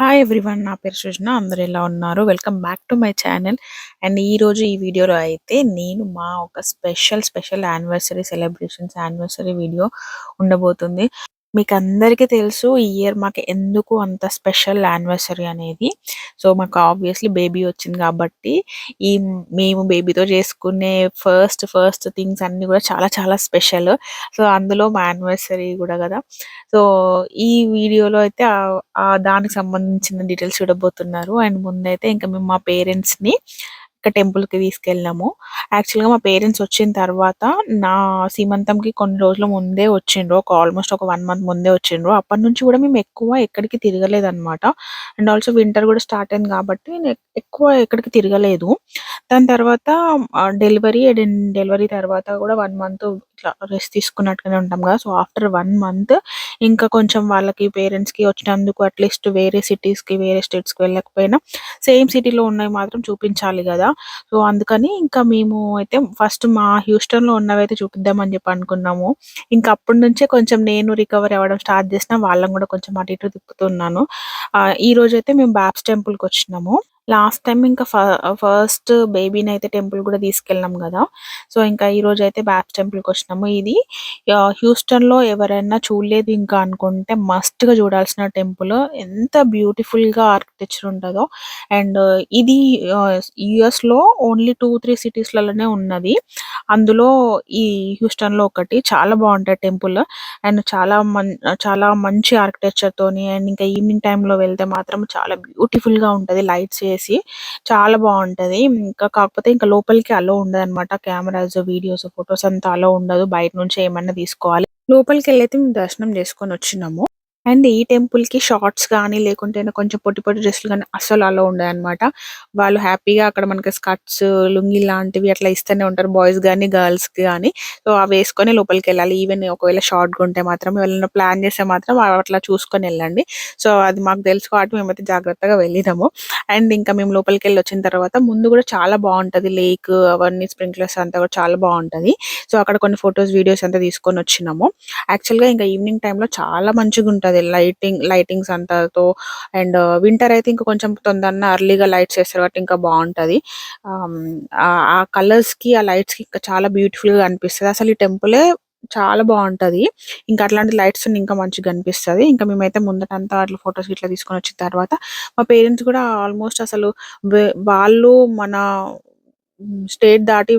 Hi everyone. నా పేరు సృజన. అందరూ ఎలా ఉన్నారు? Welcome back to my channel. And ఈరోజు ఈ వీడియోలో అయితే నేను మా ఒక special anniversary celebrations anniversary video ఉండబోతుంది. మీకు అందరికీ తెలుసు ఈ ఇయర్ మాకు ఎందుకు అంత స్పెషల్ యానివర్సరీ అనేది. సో మాకు ఆబ్వియస్లీ బేబీ వచ్చింది కాబట్టి ఈ మేము బేబీతో చేసుకునే ఫస్ట్ థింగ్స్ అన్నీ కూడా చాలా చాలా స్పెషల్. సో అందులో మా యానివర్సరీ కూడా కదా. సో ఈ వీడియోలో అయితే దానికి సంబంధించిన డీటెయిల్స్ చూడబోతున్నారు. అండ్ ముందైతే ఇంకా మేము మా పేరెంట్స్‌ని ఒక టెంపుల్‌కి తీసుకెళ్ళాము. యాక్చువల్‌గా మా పేరెంట్స్ వచ్చిన తర్వాత నా సీమంతంకి కొన్ని రోజుల ముందే వచ్చిండ్రు. ఆల్మోస్ట్ ఒక 1 మంత్ ముందే వచ్చిండ్రు. అప్పటినుంచి కూడా మేము ఎక్కువ ఎక్కడికి తిరగలేదనమాట. అండ్ ఆల్సో వింటర్ కూడా స్టార్ట్ అయింది కాబట్టి నేను ఎక్కువ ఎక్కడికి తిరగలేదు. దాని తర్వాత డెలివరీ తర్వాత కూడా 1 మంత్ ఇట్లా రెస్ట్ తీసుకున్నట్టుగానే ఉంటాం కదా. సో ఆఫ్టర్ 1 మంత్ ఇంకా కొంచెం వాళ్ళకి పేరెంట్స్‌కి వచ్చినందుకు అట్‌లీస్ట్ వేరే సిటీస్‌కి, వేరే స్టేట్స్‌కి వెళ్ళకపోయినా సేమ్ సిటీలో ఉన్నవి మాత్రం చూపించాలి గదా. సో అందుకని ఇంకా మేము అయితే ఫస్ట్ మా హ్యూస్టన్‌లో ఉన్నవైతే చూపిద్దామని చెప్పి అనుకున్నాము. ఇంకా అప్పటి నుంచే కొంచెం నేను రికవరీ అవ్వడం స్టార్ట్ చేసినా వాళ్ళని కూడా కొంచెం అటు ఇటు తిప్పుతున్నాను. ఈరోజైతే మేము బాబ్స్ టెంపుల్‌కొచ్చినాము. లాస్ట్ టైమ్ ఇంకా ఫస్ట్ బేబీనైతే టెంపుల్ కూడా తీసుకెళ్ళినాం గదా. సో ఇంకా ఈరోజైతే బాబ్స్ టెంపుల్‌కొచ్చినాము. ఇది హ్యూస్టన్‌లో ఎవరైనా చూడలేదు ఇంకా అనుకుంటే మస్ట్‌గా చూడాల్సిన టెంపుల్. ఎంత బ్యూటిఫుల్‌గా ఆర్కిటెక్చర్ ఉంటదో. అండ్ ఇది యూఎస్‌లో ఓన్లీ 2, 3 సిటీస్‌లలోనే ఉన్నది. అందులో ఈ హ్యూస్టన్‌లో ఒకటి. చాలా బావుంటది టెంపుల్. అండ్ చాలా మంచి ఆర్కిటెక్చర్‌తోని అండ్ ఇంకా ఈవినింగ్ టైమ్‌లో వెళ్తే మాత్రం చాలా బ్యూటిఫుల్‌గా ఉంటది. లైట్స్ ఏసి చాలా బావుంటది. ఇంకా కాకపోతే ఇంకా లోపలికి అలో ఉండదనమాట. కెమెరాస్, వీడియోస్, ఫోటోస్ అంతా అలో ఉండదు. బయట నుంచి ఏమన్నా తీసుకోవాలి. లోపలికెళ్ళైతే మేము దర్శనం చేసుకొనొచ్చినాము. అండ్ ఈ టెంపుల్‌కి షార్ట్స్ గాని, లేకుంటే కొంచెం పొట్టి పొట్టి డ్రెస్సులు గాని అస్సలు అలో ఉండదనమాట. వాళ్ళు హ్యాపీగా అక్కడ మనకి స్కర్ట్స్, లుంగీ లాంటివి అట్లా ఇస్తూనే ఉంటారు. బాయ్స్ గాని, గర్ల్స్‌కి గాని. సో, అవేసుకొని లోపలికెళ్ళాలి. ఈవెన్ ఒకవేళ షార్ట్‌గా ఉంటే మాత్రం ఎవరైనా ప్లాన్ చేస్తే మాత్రం అట్లా చూసుకొనెళ్ళండి. సో, అది మాకు తెలుసు కాబట్టి మేమైతే జాగ్రత్తగా వెళ్ళినాము. అండ్ ఇంకా మేము లోపలికెళ్ళొచ్చిన తర్వాత ముందు గూడా చాలా బావుంటది. లేక్ అవన్నీ స్ప్రింక్లర్స్ అంతా కూడా చాలా బావుంటది. సో, అక్కడ కొన్ని ఫోటోస్, వీడియోస్ అంతా తీసుకొనొచ్చినాము. యాక్చువల్‌గా ఇంకా ఈవినింగ్ టైమ్‌లో చాలా మంచిగుంటది. లైటింగ్స్ అంతాతో అండ్ వింటర్ అయితే ఇంకా కొంచెం తొందరన ఎర్లీగా లైట్స్ ఏస్తారు కాబట్టి ఇంకా బావుంటది. ఆహ్, హ్మ్. ఆ కలర్స్‌కి, ఆ లైట్స్‌కి ఇంకా చాలా బ్యూటిఫుల్‌గా అనిపిస్తది. అసలు ఈ టెంపులే చాలా బావుంటది. ఇంకా అట్లాంటి లైట్స్ ఇంకా మంచిగా అనిపిస్తది. ఇంకా మేమైతే ముందటంతా అట్లా ఫోటోస్ గిట్లా తీసుకొనొచ్చిన తర్వాత మా పేరెంట్స్ కూడా ఆల్మోస్ట్ అసలు వాళ్ళు మన స్టేట్ దాటి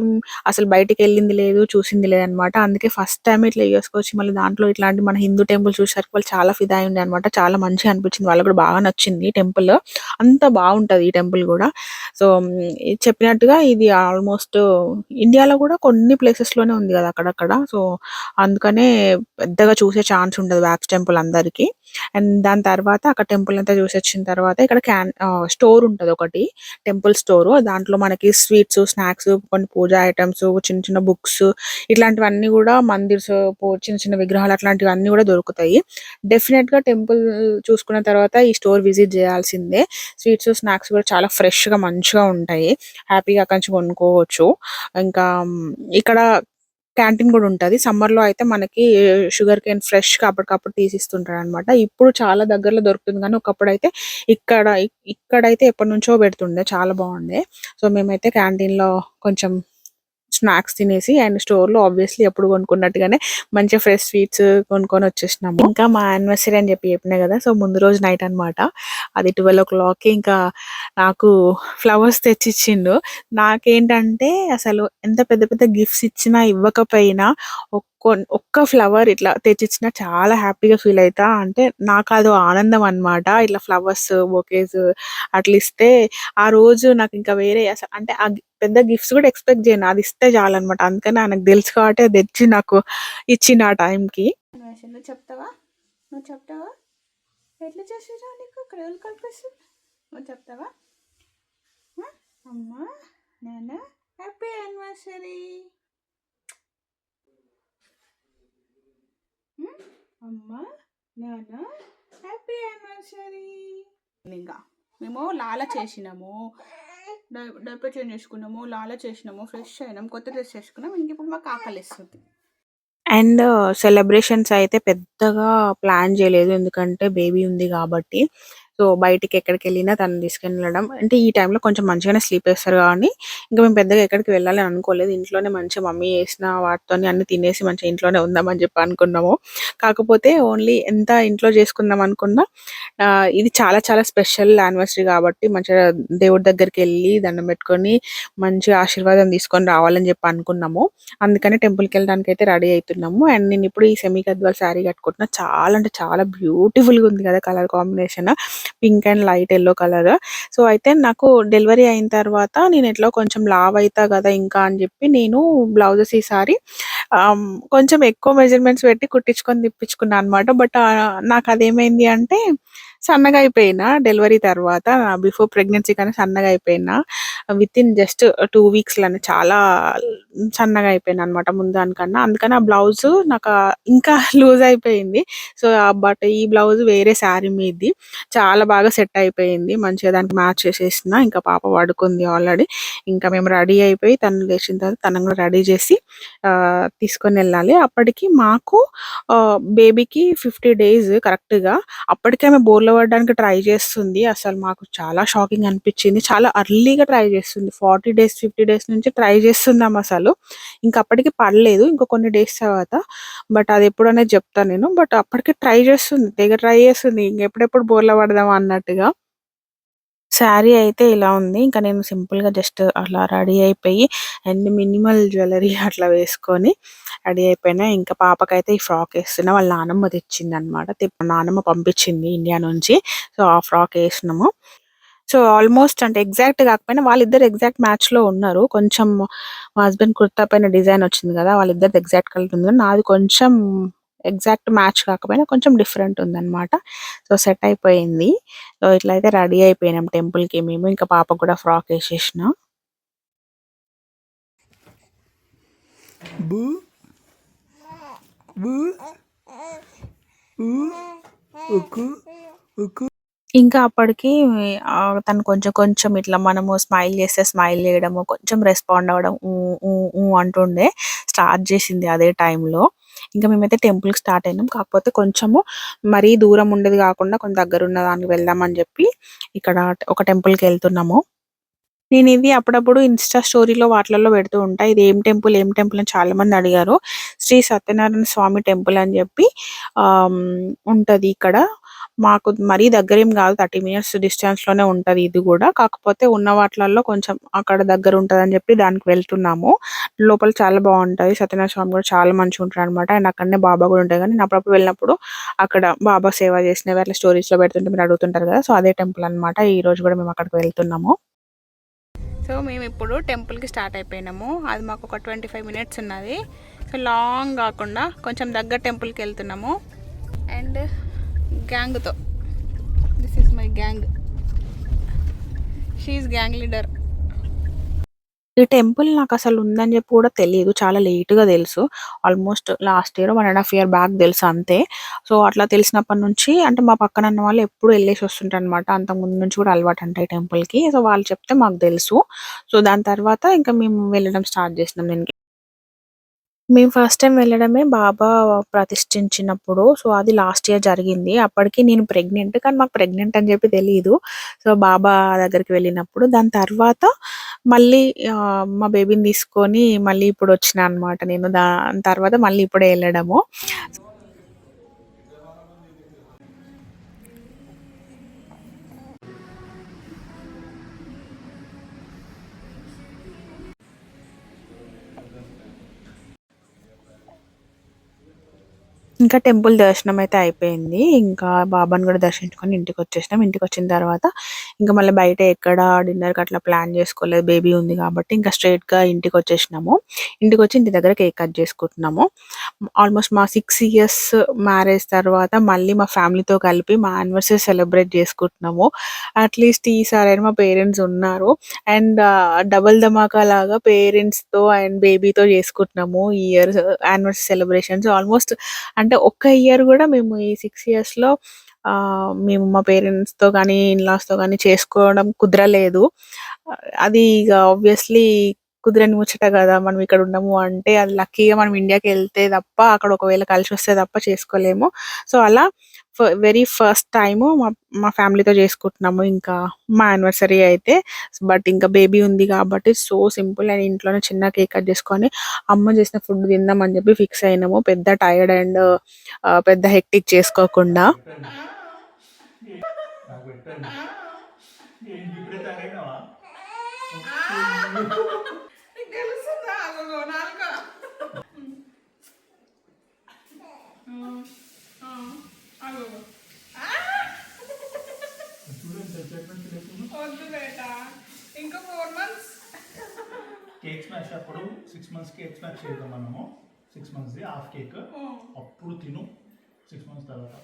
అసలు బయటికెళ్ళింది లేదు, చూసింది లేదనమాట. అందుకే ఫస్ట్ టైమ్ ఇట్లా యూఎస్‌కొచ్చి మళ్ళీ దాంట్లో ఇట్లాంటి మన హిందూ టెంపుల్ చూసేసరికి వాళ్ళు చాలా ఫిదా అయ్యుండే అనమాట. చాలా మంచిగా అనిపించింది. వాళ్ళకి కూడా బాగా నచ్చింది టెంపుల్. అంత బావుంటది ఈ టెంపుల్ గూడా. సో, చెప్పినట్టుగా ఇది ఆల్మోస్ట్ ఇండియాలో గూడా కొన్ని ప్లేసెస్‌లోనే ఉంది గదా అక్కడక్కడ. సో, అందుకనే పెద్దగా చూసే ఛాన్స్ ఉండదు వ్యాక్స్ టెంపుల్ అందరికి. అండ్ దాని తర్వాత అక్కడ టెంపుల్ అంతా చూసొచ్చిన తర్వాత ఇక్కడ స్టోర్ ఉంటదొకటి. Temple store. దాంట్లో మనకి స్వీట్స్, స్నాక్స్, కొన్ని పూజా ఐటెమ్స్, చిన్న చిన్న బుక్స్ ఇట్లాంటివన్నీ గూడా చిన్న చిన్న విగ్రహాలు అట్లాంటివన్నీ గూడా దొరుకుతాయి. డెఫినిట్‌గా టెంపుల్ చూసుకున్న తర్వాత ఈ స్టోర్ విజిట్ జేయాల్సిందే. స్వీట్స్, స్నాక్స్ గూడా చాలా ఫ్రెష్‌గా మంచిగా ఉంటాయి. హ్యాపీగా అక్కడి నుంచి కొనుక్కోవచ్చు. ఇంకా ఇక్కడ క్యాంటీన్ గూడా ఉంటది. సమ్మర్‌లో అయితే మనకి షుగర్ కేన్ ఫ్రెష్‌గా అప్పటికప్పుడు తీసిస్తుంటాడనమాట. ఇప్పుడు చాలా దగ్గరలో దొరుకుతుంది గానీ, ఒకప్పుడైతే ఇక్కడ ఇక్కడైతే ఎప్పటినుంచో పెడుతుండే. చాలా బావుండే. సో, మేమైతే క్యాంటీన్‌లో కొంచెం స్నాక్స్ తినేసి అండ్ స్టోర్‌లో ఆబ్వియస్‌లీ ఎప్పుడు కొనుక్కున్నట్టుగానే మంచిగా ఫ్రెష్ స్వీట్స్ కొనుక్కొనొచ్చేసినాము. ఇంకా మా యానివర్సరీ అని చెప్పినా గదా. సో, ముందు రోజు నైట్ అనమాట. అది 12:00కి ఇంకా నాకు ఫ్లవర్స్ తెచ్చిచ్చిండు. నాకేంటంటే అసలు ఎంత పెద్ద పెద్ద గిఫ్ట్స్ ఇచ్చినా, ఇవ్వకపోయినా ఒక్క ఫ్లవర్ ఇట్లా తెచ్చిచ్చినా చాలా హ్యాపీగా ఫీల్ అయితా. అంటే నాకదో ఆనందం అనమాట. ఇట్లా ఫ్లవర్స్, బొకేస్ అట్లిస్తే ఆ రోజు నాకింకా వేరే అంటే పెద్ద గిఫ్ట్స్ గూడా ఎక్స్‌పెక్ట్ జేయను. అది ఇస్తే చాలనమాట. అందుకని ఆయనకు తెలుసు కాబట్టి అది తెచ్చి నాకు ఇచ్చిండు ఆ టైంకి. నువ్వు చెప్తావా? నువ్వు చెప్తావా? ఎట్లా చేసిర్రు నీకు? ఇక్కడ ఎవరు కల్పిస్తారు? నువ్వు చెప్తావా? అమ్మా, నాన్న హ్యాపీ యానివర్సరీ. అమ్మా, నాన్న హ్యాపీ యానివర్సరీ. ఇంకా మేము లాల చేసినాము, డైపర్ చేంజ్ చేసుకున్నాము, లాల చేసినాము, ఫ్రెష్ అయినాము, కొత్త డ్రెస్ చేసుకున్నాం. ఇంక ఇప్పుడు మాకు ఆకలిస్తుంది. అండ్ సెలబ్రేషన్స్ అయితే పెద్దగా ప్లాన్ చేయలేదు. ఎందుకంటే బేబీ ఉంది కాబట్టి. సో, సో బయటికి ఎక్కడికి వెళ్ళినా తను తీసుకెళ్ళడం అంటే ఈ టైంలో కొంచెం మంచిగానే స్లీప్ వేస్తారు కానీ ఇంకా మేము పెద్దగా ఎక్కడికి వెళ్ళాలని అనుకోలేదు. ఇంట్లోనే మంచిగా మమ్మీ చేసిన వాటితోని అన్ని తినేసి మంచిగా ఇంట్లోనే ఉందామని చెప్పి అనుకున్నాము. కాకపోతే ఓన్లీ ఎంత ఇంట్లో చేసుకుందాం అనుకున్నా ఇది చాలా చాలా స్పెషల్ యానివర్సరీ కాబట్టి మంచిగా దేవుడి దగ్గరికి వెళ్ళి దండం పెట్టుకొని మంచిగా ఆశీర్వాదం తీసుకొని రావాలని చెప్పి అనుకున్నాము. అందుకని టెంపుల్కి వెళ్ళడానికి అయితే రెడీ అవుతున్నాము. అండ్ నేను ఇప్పుడు ఈ సెమీ గద్వాల్ శారీ కట్టుకుంటున్నా. చాలా అంటే చాలా బ్యూటిఫుల్గా ఉంది కదా colour combination, pink and light yellow colour. So అయితే నాకు డెలివరీ అయిన తర్వాత నేను ఎట్లా కొంచెం లావ్ అవుతా కదా ఇంకా అని చెప్పి నేను బ్లౌజెస్ ఈసారి కొంచెం ఎక్కువ మెజర్మెంట్స్ పెట్టి కుట్టించుకొని తిప్పించుకున్నాను అనమాట. బట్ నాకు అదేమైంది అంటే సన్నగా అయిపోయినా డెలివరీ తర్వాత. బిఫోర్ ప్రెగ్నెన్సీ కన్నా సన్నగా అయిపోయినా. విత్ ఇన్ జస్ట్ 2 వీక్స్‌లోనే చాలా సన్నగా అయిపోయాను అనమాట ముందు దానికన్నా. అందుకని ఆ బ్లౌజ్ నాకు ఇంకా లూజ్ అయిపోయింది. సో బట్ ఈ బ్లౌజ్ వేరే శారీ మీది చాలా బాగా సెట్ అయిపోయింది. మంచిగా దానికి మ్యాచ్ చేసేసిన. ఇంకా పాప పడుకుంది ఆల్రెడీ. ఇంకా మేము రెడీ అయిపోయి తను లేచిన తర్వాత తనని కూడా రెడీ చేసి తీసుకొని వెళ్ళాలి. అప్పటికి మాకు బేబీకి 50 డేస్ కరెక్ట్‌గా. అప్పటికే ఆమె బోర్ల పడడానికి ట్రై చేస్తుంది. అసలు మాకు చాలా షాకింగ్ అనిపించింది. చాలా ఎర్లీగా ట్రై చేస్తుంది. 40 డేస్, 50 డేస్ నుంచి ట్రై చేస్తున్నాం అసలు. ఇంక అప్పటికి పడలేదు. ఇంక కొన్ని డేస్ తర్వాత. బట్ అది ఎప్పుడనేది చెప్తా నేను. బట్ అప్పటికి ట్రై చేస్తుంది. తెగ ట్రై చేస్తుంది. ఇంకెప్పుడెప్పుడు బోర్ల పడదామా అన్నట్టుగా. శారీ అయితే ఇలా ఉంది. ఇంకా నేను సింపుల్‌గా జస్ట్ అలా రెడీ అయిపోయి అండ్ మినిమల్ జ్యువెల్లరీ అట్లా వేసుకొని రెడీ అయిపోయినా. ఇంకా పాపకైతే ఈ ఫ్రాక్ ఏస్తున్నా. వాళ్ళ నానమ్మ తెచ్చిందనమాట. నానమ్మ పంపించింది ఇండియా నుంచి. సో, ఆ ఫ్రాక్ ఏసినాము. సో, ఆల్మోస్ట్ అంటే ఎగ్జాక్ట్ కాకపోయినా వాళ్ళిద్దరు ఎగ్జాక్ట్ మ్యాచ్‌లో ఉన్నారు. కొంచెం మా హస్బెండ్ కుర్తా పైన డిజైన్ వచ్చింది కదా! వాళ్ళిద్దరిది ఎగ్జాక్ట్ కలర్ ఉంది. నాది కొంచెం ఎగ్జాక్ట్ మ్యాచ్ కాకపోయినా కొంచెం డిఫరెంట్ ఉందనమాట. సో, సెట్ అయిపోయింది. సో, ఇట్లయితే రెడీ అయిపోయినాం టెంపుల్‌కి మేము. ఇంకా పాపకు కూడా ఫ్రాక్ ఏసేసినా. బూ బూ ఊ ఉక్కు ఉక్కు. ఇంకా అప్పటికి తను కొంచెం కొంచెం ఇట్లా మనము స్మైల్ చేస్తే స్మైల్ చేయడము, కొంచెం రెస్పాండ్ అవ్వడం అంటుండే. స్టార్ట్ చేసింది అదే టైంలో. ఇంకా మేమైతే టెంపుల్‌కి స్టార్ట్ అయినాం. కాకపోతే కొంచెము మరీ దూరం ఉండేది కాకుండా కొంచెం దగ్గరున్న దానికి వెళ్దామని చెప్పి ఇక్కడ ఒక టెంపుల్‌కెళ్తున్నాము. నేనిది అప్పుడప్పుడు ఇన్‌స్టా స్టోరీలో వాటిలలో పెడుతూ ఉంటా. ఇది ఏం టెంపుల్ అని చాలామంది అడిగారు. శ్రీ సత్యనారాయణ స్వామి టెంపుల్ అని చెప్పి ఉంటది ఇక్కడ. మాకు మరీ దగ్గరేం గాదు. 30 మినిట్స్ డిస్టెన్స్‌లోనే ఉంటది ఇది గూడా. కాకపోతే ఉన్న వాటిలల్లో కొంచెం అక్కడ దగ్గర ఉంటదని జెప్పి దానికి వెళ్తున్నాము. లోపల చాలా బావుంటది. సత్యనారాయణ స్వామి గూడా చాలా మంచిగుంటాడనమాట. అండ్ అక్కడనే బాబా గూడా ఉంటది గానీ, నేను అప్పుడప్పుడు వెళ్ళినప్పుడు అక్కడ బాబా సేవ చేసినవి అట్లా స్టోరీస్‌లో పెడుతుంటే మీరు అడుగుతుంటారు గదా! సో, అదే టెంపుల్ అనమాట. ఈరోజు గూడా మేము అక్కడికి వెళ్తున్నాము. సో, మేమిప్పుడు టెంపుల్‌కి స్టార్ట్ అయిపోయినాము. అది మాకు ఒక 25 మినిట్స్ ఉన్నది. సో, లాంగ్ గాకుండా కొంచెం దగ్గర టెంపుల్‌కెళ్తున్నాము. అండ్ గ్యాంగ్‌తో. This is my gang. She is gang leader. ఈ టెంపుల్ నాకసలు ఉందని జెప్పి గూడా తెలీదు. చాలా లేట్‌గా తెలుసు. Almost last year, 1½ year back తెలుసు అంతే. సో, అట్లా తెలిసినప్పటి నుంచి అంటే మా పక్కన ఉన్న వాళ్ళు ఎప్పుడు ఎళ్ళేసి వస్తుంటారనమాట. అంతకుముందు నుంచి కూడా అలవాటంట ఈ టెంపుల్‌కి. సో, వాళ్ళు చెప్తే మాకు తెలుసు. సో, దాని తర్వాత ఇంకా మేము వెళ్ళడం స్టార్ట్ చేసినాం దీనికి. మేము ఫస్ట్ టైమ్ వెళ్ళడమే బాబా ప్రతిష్ఠించినప్పుడు. సో, అది లాస్ట్ ఇయర్ జరిగింది. అప్పటికి నేను ప్రెగ్నెంట్. కానీ మాకు ప్రెగ్నెంట్ అని చెప్పి తెలీదు. సో, బాబా దగ్గరికి వెళ్ళినప్పుడు. దాని తర్వాత మళ్ళీ మా బేబీని తీసుకొని మళ్ళీ ఇప్పుడొచ్చినా అనమాట నేను. దాని తర్వాత మళ్ళీ ఇప్పుడే ఎళ్ళడము. ఇంకా టెంపుల్ దర్శనం అయితే అయిపోయింది. ఇంకా బాబాని గూడా దర్శించుకొని ఇంటికొచ్చేసినాం. ఇంటికొచ్చిన తర్వాత ఇంకా మళ్ళీ బయట ఎక్కడ డిన్నర్‌కి అట్లా ప్లాన్ చేసుకోలేదు. బేబీ ఉంది కాబట్టి ఇంకా స్ట్రెయిట్‌గా ఇంటికొచ్చేసినాము. ఇంటికొచ్చి ఇంటి దగ్గర కేక్ కట్ చేసుకుంటున్నాము. ఆల్మోస్ట్ మా 6 ఇయర్స్ మ్యారేజ్ తర్వాత మళ్ళీ మా ఫ్యామిలీతో కలిపి మా యానివర్సరీ సెలబ్రేట్ చేసుకుంటున్నాము. అట్‌లీస్ట్ ఈసారైనా మా పేరెంట్స్ ఉన్నారు. అండ్ డబుల్ ధమాకా లాగా పేరెంట్స్‌తో అండ్ బేబీతో చేసుకుంటున్నాము ఈ ఇయర్ యానివర్సరీ సెలబ్రేషన్స్. ఆల్మోస్ట్ అంటే ఒక్క ఇయర్ గూడా మేము ఈ 6 ఇయర్స్‌లో మేము మా పేరెంట్స్‌తో గానీ, ఇన్‌లాస్‌తో గానీ చేసుకోవడం కుదరలేదు. అది ఇగ ఆబ్వియస్‌లీ కుదరని ముచ్చట గదా! మనం ఇక్కడ ఉండము అంటే అది లక్కీగా మనం ఇండియాకెళ్తే తప్ప, అక్కడ ఒకవేళ కలిసొస్తే తప్ప చేసుకోలేము. సో, అలా వెరీ ఫస్ట్ టైము మా ఫ్యామిలీతో చేసుకుంటున్నాము ఇంకా మా యానివర్సరీ అయితే. బట్ ఇంకా బేబీ ఉంది కాబట్టి సో సింపుల్ అండ్ ఇంట్లోనే చిన్న కేక్ కట్ చేసుకొని అమ్మ చేసిన ఫుడ్ తిందాం అని చెప్పి ఫిక్స్ అయినాము. పెద్ద టైర్డ్ అండ్ పెద్ద హెక్టిక్ చేసుకోకుండా. ఇంకా 4 months కేక్ స్మాష్ అప్పుడు 6 months కేక్ స్మాష్ చేద్దాం మనము. 6 months హాఫ్ కేక్ అప్పుడు తిను 6 months తర్వాత.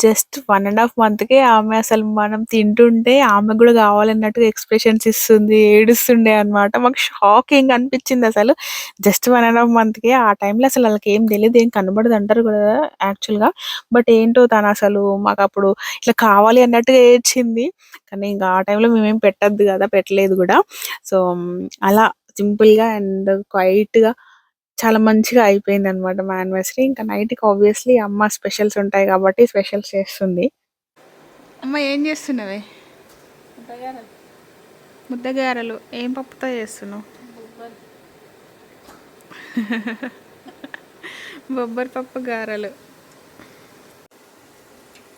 జస్ట్ 1.5 మంత్‌కే ఆమె అసలు మనం తింటుంటే ఆమెకు గూడా కావాలన్నట్టుగా ఎక్స్‌ప్రెషన్స్ ఇస్తుంది. ఏడుస్తుండే అన్నమాట. మాకు షాకింగ్ అనిపించింది అసలు. జస్ట్ 1.5 మంత్‌కే ఆ టైంలో అసలు ఆళ్ళకేం తెలీదు. ఏం కనబడదు అంటారు గదా! యాక్చువల్‌గా. బట్ ఏంటో తనసలు మాకప్పుడు ఇట్లా కావాలి అన్నట్టుగా ఏడ్చింది. కానీ ఇంక ఆ టైంలో మేమేం పెట్టొద్దు గదా! పెట్టలేదు గూడా. సో, అలా సింపుల్‌గా అండ్ క్వైట్‌గా చాలా మంచిగా అయిపోయిందనమాట మా యానివర్సరీ. ఇంకా నైట్‌కి ఆబ్వియస్‌లీ అమ్మ స్పెషల్స్ ఉంటాయి కాబట్టి స్పెషల్స్ చేస్తుంది. అమ్మ ఏం చేస్తున్నవే? ముద్దగారెలు. ఏం పప్పుతో చేస్తున్నావు? బొబ్బరి పప్పు గారెలు.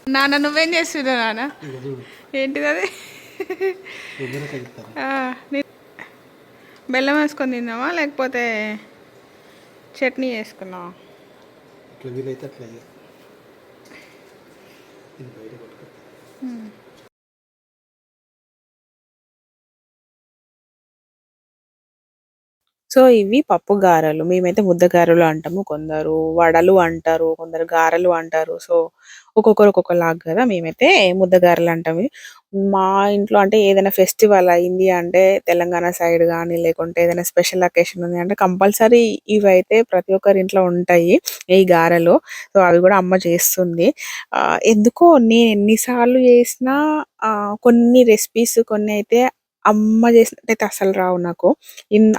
నాన్న నువ్వేం చేస్తున్నావు నాన్న? ఏంటిది అది? బెల్లం వేసుకొని తిన్నావా లేకపోతే చట్నీ వేసుకున్నావా? ఇట్లా వీలైతే అట్లా ఇది బయట కొట్టుకో. సో, ఇవి పప్పు గారెలు. మేమైతే ముద్ద గారెలు అంటాము. కొందరు వడలు అంటారు. కొందరు గారెలు అంటారు. సో, ఒక్కొక్కరు ఒక్కొక్కలాగా కదా! మేమైతే ముద్ద గారెలు అంటాము. మా ఇంట్లో అంటే ఏదైనా ఫెస్టివల్ అయింది అంటే తెలంగాణ సైడ్ గానీ, లేకుంటే ఏదైనా స్పెషల్ అకేషన్ ఉంది అంటే కంపల్సరీ ఇవైతే ప్రతి ఒక్కరి ఇంట్లో ఉంటాయి. ఈ గారెలు. సో, అవి గూడా అమ్మ చేస్తుంది. ఎందుకో నేను ఎన్ని సార్లు చేసినా కొన్ని రెసిపీస్ కొన్నైతే అమ్మ చేసినట్టయితే అస్సలు రావు నాకు.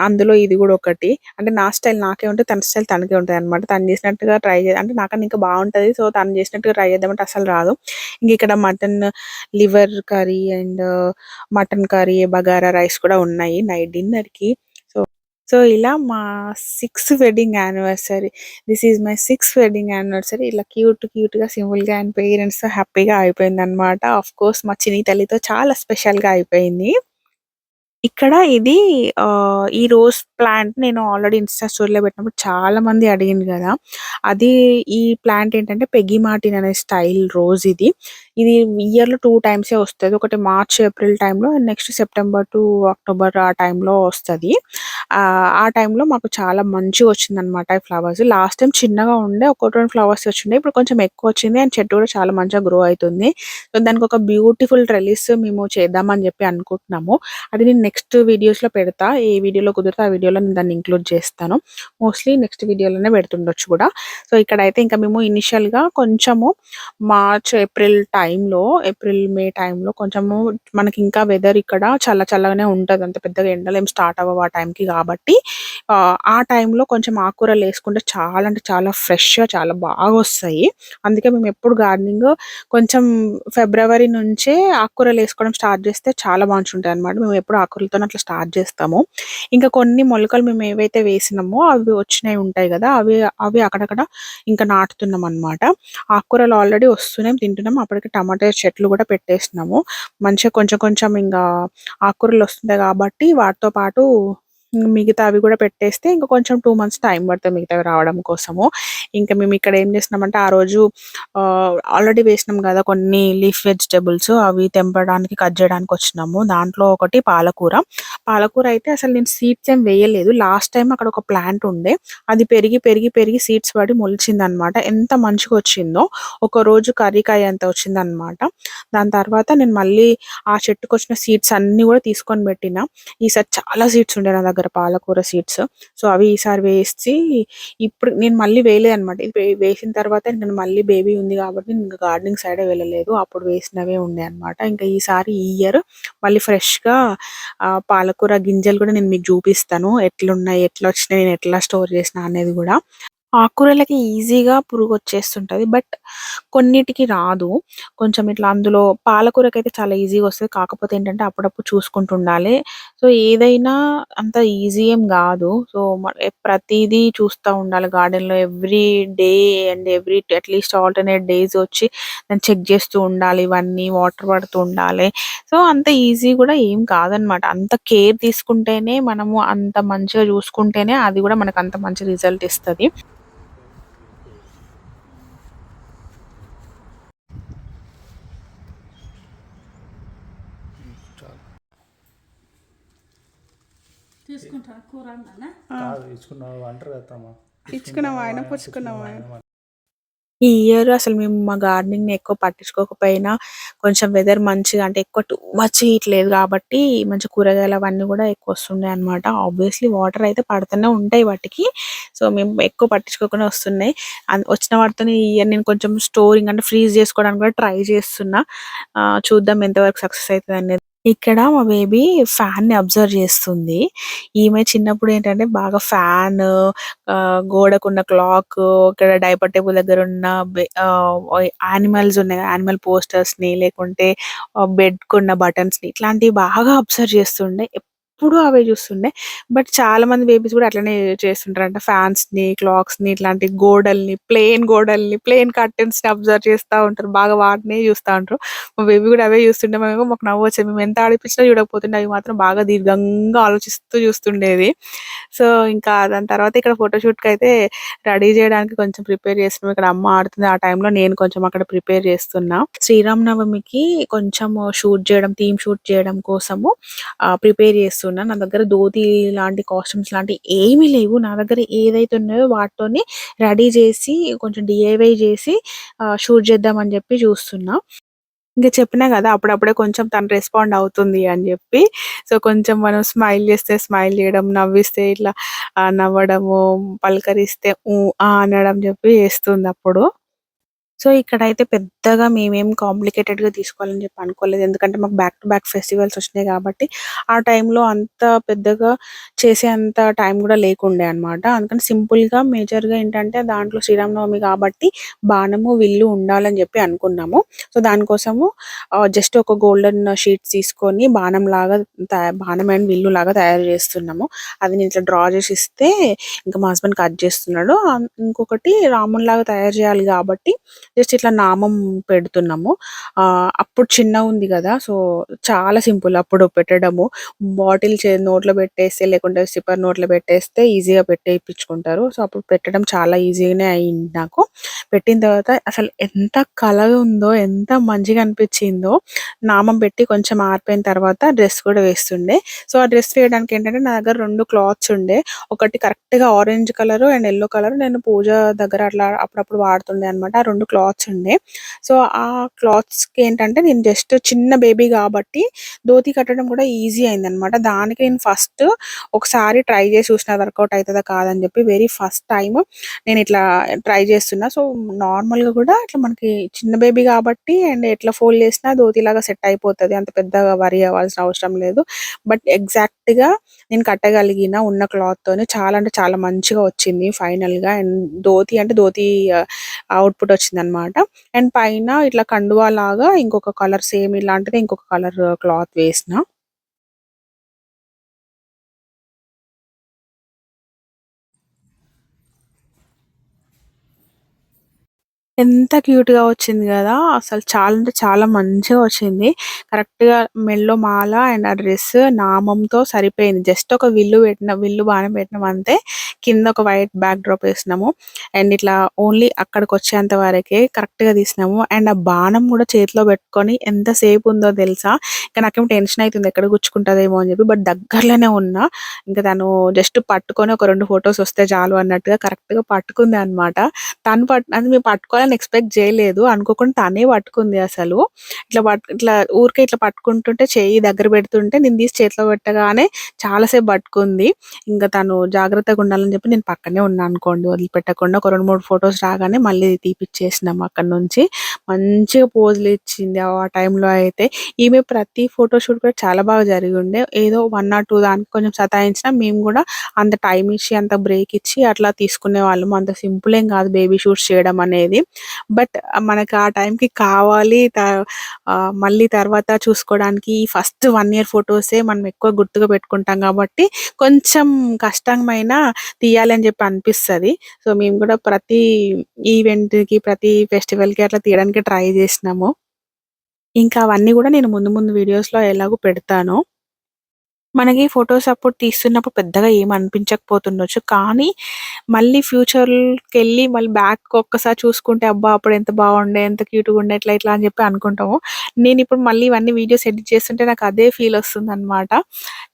అందులో ఇది గూడా ఒకటి. అంటే నా స్టైల్ నాకే ఉంటది. తన స్టైల్ తనకే ఉంటదనమాట. తను చేసినట్టుగా ట్రై అంటే నాకన్నా ఇంకా బావుంటది. సో, తను చేసినట్టుగా ట్రై చేద్దామంటే అస్సలు రాదు. ఇంకిక్కడ mutton liver curry and mutton curry, bagara rice కూడా ఉన్నాయి నైట్ డిన్నర్‌కి. సో, సో, ఇలా మా 6th wedding anniversary. This is my 6th wedding anniversary. ఇలా క్యూట్‌గా, సింపుల్‌గా అండ్ పేరెంట్స్‌తో హ్యాపీగా అయిపోయిందనమాట. ఆఫ్‌కోర్స్ మా చిన్ని తల్లితో చాలా స్పెషల్‌గా అయిపోయింది. ఇక్కడ ఇది ఈ రోజ్ ప్లాంట్ నేను ఆల్రెడీ ఇన్‌స్టా స్టోరీలో పెట్టినప్పుడు చాలా మంది అడిగిండ్రు గదా! అది ఈ ప్లాంట్ ఏంటంటే పెగ్గి మార్టిన్ అనే స్టైల్ రోజ్ ఇది. ఇది ఇయర్‌లో 2 టైమ్సే వస్తది. ఒకటి మార్చ్, ఏప్రిల్ టైంలో and next September to October ఆ టైంలో వస్తది. ఆ టైంలో మాకు చాలా మంచిగొచ్చిందనమాట ఈ ఫ్లవర్స్. లాస్ట్ టైమ్ చిన్నగా ఉండే ఒకటి, 2 ఫ్లవర్స్ వచ్చిండే. ఇప్పుడు కొంచెం ఎక్కువొచ్చింది అండ్ చెట్టు కూడా చాలా మంచిగా గ్రో అయితుంది. సో, దానికొక బ్యూటిఫుల్ ట్రెల్లిస్ మేము చేద్దామని జెప్పి అనుకుంటున్నాము. అది నేను నెక్స్ట్ వీడియోస్‌లో పెడతా. ఏ వీడియోలో కుదిరితే ఆ వీడియోలో నేను దాన్ని ఇంక్లూడ్ చేస్తాను. మోస్ట్‌లీ నెక్స్ట్ వీడియోలోనే పెడుతుండొచ్చు గూడా. సో, ఇక్కడైతే ఇంకా మేము ఇనిషియల్‌గా కొంచెము మార్చ్, ఏప్రిల్, మే టైంలో కొంచెము మనకింకా వెదర్ ఇక్కడ చల్లగానే ఉంటది. అంత పెద్దగా ఎండలేం స్టార్ట్ అవ్వవు ఆ టైంకి గాబట్టి ఆ టైంలో కొంచెం ఆకుకూరలేసుకుంటే చాలా అంటే చాలా ఫ్రెష్‌గా చాలా బాగొస్తాయి. అందుకే మేమెప్పుడు గార్డెనింగ్ కొంచెం ఫిబ్రవరి నుంచే ఆకుకూరలేసుకోవడం స్టార్ట్ జేస్తే చాలా మంచిగుంటాయన్నమాట. మేమెప్పుడు ఆకుకూరలతోనే అట్లా స్టార్ట్ జేస్తాము. ఇంకా కొన్ని మొలకలు మేమేవైతే వేసినామో అవి వచ్చినయి ఉంటాయి గదా! అవి అక్కడక్కడ ఇంకా నాటుతున్నామన్నమాట. ఆకుకూరలు ఆల్రెడీ వస్తున్నాయి తింటున్నాం. అప్పటికి టమాటా చెట్లు గూడా పెట్టేసినాము. మంచిగా కొంచెం కొంచెం ఇంగా ఆకుకూరలొస్తున్నాయి గాబట్టి వాటితో పాటు మిగతావి గూడా పెట్టేస్తే ఇంక కొంచెం 2 మంత్స్ టైం పడతది మిగతావి రావడం కోసము. ఇంకా మేమిక్కడ ఏం చేస్తున్నామంటే ఆ రోజు ఆల్రెడీ వేసినాం గదా! కొన్ని లీఫ్ వెజిటబుల్స్ అవి తెంపడానికి, కట్ జేయడానికొచ్చినాము. దాంట్లో ఒకటి పాలకూర. పాలకూర అయితే అసలు నేను సీడ్స్ ఏం వేయలేదు. లాస్ట్ టైమ్ అక్కడ ఒక ప్లాంట్ ఉండే. అది పెరిగి సీడ్స్ పడి మొలిచిందనమాట. ఎంత మంచిగొచ్చిందో. ఒకరోజు కర్రీకాయ అంత వచ్చిందనమాట. దాని తర్వాత నేను మళ్ళీ ఆ చెట్టుకొచ్చిన సీడ్స్ అన్నీ గూడా తీసుకొని పెట్టినా. ఈసారి చాలా సీడ్స్ ఉండే నా దగ్గర పాలకూర సీడ్స్. సో, అవి ఈసారి వేసి ఇప్పుడు నేను మళ్ళీ వేయలేదనమాట. ఇది వేసిన తర్వాత నేను మళ్ళీ బేబీ ఉంది గాబట్టి నేను గార్డెనింగ్ సైడే వెళ్ళలేదు. అప్పుడు వేసినవే ఉండే అనమాట. ఇంకా ఈసారి ఈ ఇయర్ మళ్ళీ ఫ్రెష్‌గా పాలకూర గింజలు గూడా నేను మీకు జూపిస్తాను. ఎట్లున్నాయి, ఎట్లొచ్చినాయి, నేను ఎట్లా స్టోర్ చేసినా అనేది గూడా. ఆకుకూరలకి ఈజీగా పురుగొచ్చేస్తుంటది. బట్ కొన్నిటికి రాదు. కొంచెం ఇట్లా అందులో పాలకూరకైతే చాలా ఈజీగా వస్తది. కాకపోతే ఏంటంటే అప్పుడప్పుడు చూసుకుంటూ ఉండాలి. సో, ఏదైనా అంత ఈజీ ఏం గాదు. సో, ప్రతీదీ చూస్తా ఉండాలి గార్డెన్‌లో every day and at least alternate days వచ్చి దాన్ని చెక్ చేస్తూ ఉండాలి. ఇవన్నీ వాటర్ పడుతూ ఉండాలి. సో, అంత ఈజీ గూడా ఏం కాదనమాట. అంత కేర్ తీసుకుంటేనే మనము అంత మంచిగా చూసుకుంటేనే అది గూడా మనకంత మంచి రిజల్ట్ ఇస్తది. చాలు. తీసుకుంటా కూర అన్నానా కాదు ఇచ్చుకున్నావు అంటారు కదమ్మా. ఇచ్చుకున్నావా ఆయన పుచ్చుకున్నావా ఈ ఇయర్ అసలు మేము మా గార్డెనింగ్‌ని ఎక్కువ పట్టించుకోకపోయినా, కొంచెం వెదర్ మంచిగా అంటే ఎక్కువ టూ మచ్ హీట్ లేదు కాబట్టి, మంచి కూరగాయలు అవన్నీ గూడా ఎక్కువొస్తున్నాయన్నమాట. ఆబ్వియస్‌లీ వాటర్ అయితే పడుతూనే ఉంటాయి వాటికి. సో, మేము ఎక్కువ పట్టించుకోకుండా వస్తున్నాయి. వచ్చిన వాటితోని ఈ ఇయర్ నేను కొంచెం స్టోరింగ్ అంటే ఫ్రీజ్ చేసుకోవడానికి కూడా ట్రై చేస్తున్నా. చూద్దాం ఎంతవరకు సక్సెస్ అయితదనేది. ఇక్కడ మా బేబీ ఫ్యాన్‌ని అబ్జర్వ్ చేస్తుంది. ఈమె చిన్నప్పుడు ఏంటంటే బాగా ఫ్యాను గోడకున్న క్లాకు, ఇక్కడ డైపర్ టేబుల్ దగ్గరున్న యానిమల్స్ ఉన్నాయి. యానిమల్ పోస్టర్స్‌ని లేకుంటే బెడ్‌కున్న బటన్స్‌ని ఇట్లాంటివి బాగా అబ్జర్వ్ చేస్తుండే. ఎప్పుడూ అవే చూస్తుండే. బట్ చాలా మంది బేబీస్ కూడా అట్లనే చేస్తుంటారంట. ఫ్యాన్స్‌ని, క్లాక్స్‌ని ఇట్లాంటి గోడల్ని, ప్లెయిన్ కర్టెన్స్‌ని అబ్జర్వ్ చేస్తా ఉంటారు. బాగా వాటినే చూస్తా ఉంటారు. మా బేబీ కూడా అవే చూస్తుండే. మాకు నవ్వొచ్చేది. మేము ఎంత ఆడిపించినా చూడకపోతుండే. అవి మాత్రం బాగా దీర్ఘంగా ఆలోచిస్తూ చూస్తుండేది. సో, ఇంకా దాని తర్వాత ఇక్కడ ఫోటోషూట్‌కయితే రెడీ జేయడానికి కొంచెం ప్రిపేర్ చేస్తున్నాం. ఇక్కడ అమ్మ ఆడుతుంది. ఆ టైంలో నేను కొంచెం అక్కడ ప్రిపేర్ చేస్తున్నా. శ్రీరామనవమికి కొంచెము థీమ్ షూట్ చేయడం కోసము ప్రిపేర్ చేస్తున్నా. నా దగ్గర ధోతి లాంటి కాస్ట్యూమ్స్ లాంటియి ఏమీ లేవు. నా దగ్గర ఏదైతే ఉన్నాయో వాటితోని రెడీ చేసి కొంచెం డీఐవై చేసి షూట్ చేద్దామని చెప్పి చూస్తున్నా. ఇంక చెప్పినా గదా! అప్పుడప్పుడే కొంచెం తను రెస్పాండ్ అవుతుంది అని జెప్పి. సో, కొంచెం మనం స్మైల్ జేస్తే స్మైల్ జేయడం, నవ్విస్తే ఇట్లా నవ్వడము, పలకరిస్తే అనడం జెప్పి చేస్తుందప్పుడు. సో, ఇక్కడైతే పెద్దగా మేమేం కాంప్లికేటెడ్‌గా తీసుకోవాలని చెప్పి అనుకోలేదు. ఎందుకంటే మాకు బ్యాక్ టు బ్యాక్ ఫెస్టివల్స్ వచ్చినాయి కాబట్టి, ఆ టైంలో అంత పెద్దగా చేసే అంత టైం గూడా లేకుండే అనమాట. అందుకని సింపుల్‌గా మేజర్‌గా ఏంటంటే దాంట్లో శ్రీరామనవమి కాబట్టి బాణము, విల్లు ఉండాలని చెప్పి అనుకున్నాము. సో, దానికోసము జస్ట్ ఒక గోల్డెన్ షీట్స్ తీసుకొని బాణం అండ్ విల్లులాగా తయారు చేస్తున్నాము. అది నేను ఇట్లా డ్రా చేసి ఇస్తే ఇంకా మా హస్బెండ్ కట్ చేస్తున్నాడు. ఇంకొకటి రాముడిలాగా తయారు చేయాలి కాబట్టి జస్ట్ ఇట్లా నామం పెడుతున్నాము. అప్పుడు చిన్నగుంది గదా! సో, చాలా సింపుల్ అప్పుడు పెట్టడము. బాటిల్ నోట్లో పెట్టేస్తే లేకుంటే సిప్పర్ నోట్లో పెట్టేస్తే ఈజీగా పెట్టేపిచ్చుకుంటారు. సో, అప్పుడు పెట్టడం చాలా ఈజీగానే అయింది నాకు. పెట్టిన తర్వాత అసలు ఎంత కలగుందో, ఎంత మంచిగా అనిపిచ్చిందో. నామం పెట్టి కొంచెం ఆరిపోయిన తర్వాత డ్రెస్ కూడా వేస్తుండే. సో, ఆ డ్రెస్ వేయడానికి ఏంటంటే నా దగ్గర 2 క్లాత్స్ ఉండే. ఒకటి కరెక్ట్‌గా orange colour and yellow colour నేను పూజ దగ్గర అట్లా అప్పుడప్పుడు వాడుతుండే అనమాట. ఆ 2 క్లాత్స్ ఉండే. సో, ఆ క్లాత్స్‌కి ఏంటంటే నేను జస్ట్ చిన్న బేబీ గాబట్టి ధోతి కట్టడం కూడా ఈజీ అయిందనమాట. దానికి నేను ఫస్ట్ ఒకసారి ట్రై చేసి చూసిన వర్కౌట్ అయితదా కాదా అని చెప్పి వెరీ ఫస్ట్ టైమ్ నేనిట్లా ట్రై చేస్తున్నా. సో, నార్మల్‌గా కూడా ఇట్లా మనకి చిన్న బేబీ గాబట్టి అండ్ ఎట్లా ఫోల్డ్ చేసినా ధోతిలాగా సెట్ అయిపోతది. అంత పెద్దగా వరీ అవ్వాల్సిన అవసరం లేదు. బట్ ఎగ్జాక్ట్‌గా నేను కట్టగలిగిన ఉన్న క్లాత్‌తోని చాలా అంటే చాలా మంచిగా వచ్చింది ఫైనల్‌గా. అండ్ ధోతి అవుట్‌పుట్ వచ్చిందనమాట. అండ్ పైన ఇట్లా కండువా లాగా ఇంకొక కలర్ సేమ్ ఇలాంటిదే ఇంకొక కలర్ క్లాత్ వేసిన. ఎంత క్యూట్‌గా వచ్చింది గదా! అసలు చాలా అంటే చాలా మంచిగా వచ్చింది. కరెక్ట్‌గా మెడలో మాల అండ్ ఆ డ్రెస్ నామంతో సరిపోయింది. జస్ట్ ఒక విల్లు బాణం పెట్టినాం అంతే. కింద ఒక వైట్ బ్యాక్ డ్రాప్ ఏసినాము. అండ్ ఇట్లా ఓన్లీ అక్కడికొచ్చేంత వరకే కరెక్ట్‌గా తీసినాము. అండ్ ఆ బాణం గూడా చేతిలో పెట్టుకొని ఎంత సేపు ఉందో తెలుసా? ఇంక నాకేమో టెన్షన్ అయితుంది ఎక్కడ గుచ్చుకుంటదేమో అని చెప్పి. బట్ దగ్గరలోనే ఉన్నా. ఇంక తను జస్ట్ పట్టుకొని ఒక 2 ఫోటోస్ వస్తే చాలు అన్నట్టుగా కరెక్ట్‌గా పట్టుకుందనమాట. అది మేము పట్టుకోవాలని కావాలని ఎక్స్పెక్ట్ చేయలేదు. అనుకోకుండా తనే పట్టుకుంది అసలు. ఇట్లా ఊరికే ఇట్లా పట్టుకుంటుంటే చెయ్యి దగ్గర పెడుతుంటే నేను తీసి చేతిలో పెట్టగానే చాలా సేపు పట్టుకుంది. ఇంకా తను జాగ్రత్తగా ఉండాలని చెప్పి నేను పక్కనే ఉన్నా అనుకోండి, వదిలిపెట్టకుండా. ఒక 2, 3 ఫోటోస్ రాగానే మళ్ళీ తీపిచ్చేసినాం అక్కడి నుంచి. మంచిగా పోజులు ఇచ్చింది ఆ టైంలో అయితే. ఈమె ప్రతి ఫోటోషూట్ కూడా చాలా బాగా జరిగి ఉండే. ఏదో 1 ఆర్ 2 దానికి కొంచెం సతాయించినా మేము కూడా అంత టైం ఇచ్చి అంత బ్రేక్ ఇచ్చి అట్లా తీసుకునే వాళ్ళం. అంత సింపుల్ ఏం కాదు బేబీ షూట్స్ చేయడం అనేది. బట్ మనకు ఆ టైంకి కావాలి. మళ్ళీ తర్వాత చూసుకోవడానికి ఈ ఫస్ట్ 1 ఇయర్ ఫోటోసే మనం ఎక్కువ గుర్తుగా పెట్టుకుంటాం కాబట్టి కొంచెం కష్టమైన తీయాలని చెప్పి అనిపిస్తది. సో మేము కూడా ప్రతి ఈవెంట్‌కి, ప్రతి ఫెస్టివల్‌కి అట్లా తీయడానికి ట్రై చేసినాము. ఇంకా అవన్నీ కూడా నేను ముందు ముందు వీడియోస్‌లో ఎలాగో పెడతాను. మనకి ఫోటోస్ అప్పుడు తీస్తున్నప్పుడు పెద్దగా ఏమి అనిపించకపోతుండొచ్చు. కానీ మళ్ళీ ఫ్యూచర్‌కెళ్ళి మళ్ళీ బ్యాక్ ఒక్కసారి చూసుకుంటే అబ్బా! అప్పుడు ఎంత బాగుండే, ఎంత క్యూట్‌గా ఉండే ఇట్లా ఇట్లా అని చెప్పి అనుకుంటాము. నేనిప్పుడు మళ్ళీ ఇవన్నీ వీడియోస్ ఎడిట్ చేస్తుంటే నాకు అదే ఫీల్ వస్తుందనమాట.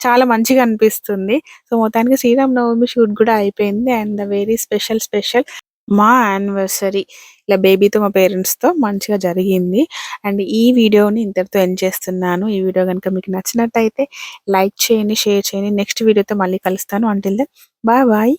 చాలా మంచిగా అనిపిస్తుంది. సో, మొత్తానికి శ్రీరామనవమి షూట్ కూడా అయిపోయింది. అండ్ వెరీ స్పెషల్ మా యానివర్సరీ ఇలా బేబీతో మా పేరెంట్స్‌తో మంచిగా జరిగింది. అండ్ ఈ వీడియోని ఇంతటితో ఎండ్ చేస్తున్నాను. ఈ వీడియో గనుక మీకు నచ్చినట్టయితే లైక్ చేయండి, షేర్ చేయండి. నెక్స్ట్ వీడియోతో మళ్ళీ కలుస్తాను. Until then bye bye.